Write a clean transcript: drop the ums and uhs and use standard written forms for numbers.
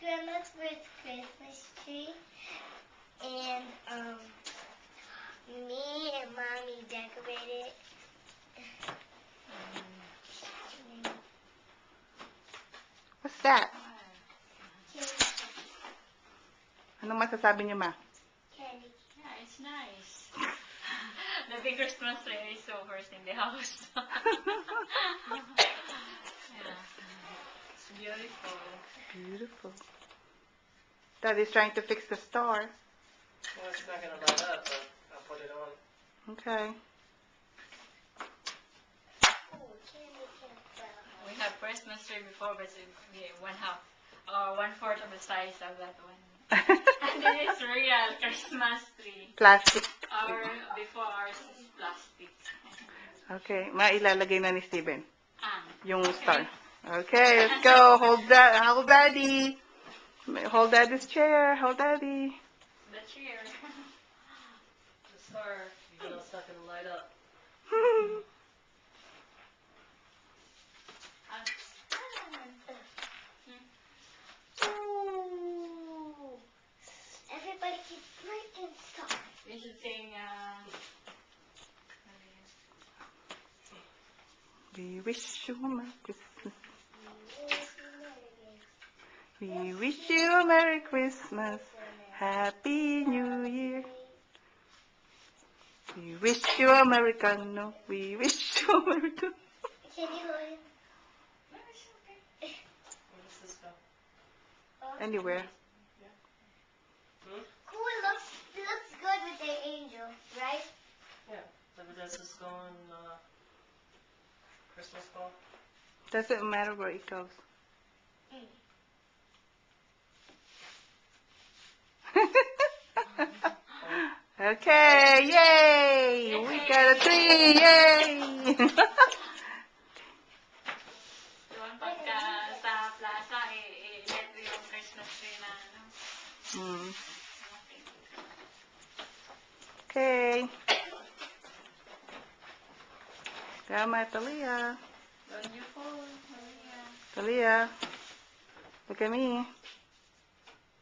Grandma's first Christmas tree, and me and Mommy decorated. What's that? Anong masasabi niyo, Ma? Candy. Yeah, it's nice. The big Christmas tree is so first in the house. Yeah. It's beautiful. Beautiful. Daddy's trying to fix the star. Well, it's not going to light up, but I'll put it on. Okay. Oh, candy can't fall. We have Christmas tree before, but it's one half or 1/4 of the size of that one. And this is real Christmas tree. Plastic. Before ours is plastic. Okay. Ma, ilalagay na ni Steven. Yung Okay. star. Okay, let's go. Hold Daddy. Hold Daddy's chair. Hold Daddy. The chair. The star, even though it's not going to light up. Ooh. Everybody keep breaking stuff. We should sing. We wish you a Merry Christmas. We wish you a Merry Christmas. Happy New Year. We wish you Americano. We wish you Americano. Can you hold him? No, it's okay. Where does this go? Anywhere. Cool. Looks good with the angel, right? Yeah. But does this go on Christmas ball? Doesn't matter where it goes. Okay, yay! We got a tree, yay! Doon pagka sa plaza, let yung Christmas tree na, ano. Okay. Grandma Talia. Doon you po, Maria. Talia. Look at me.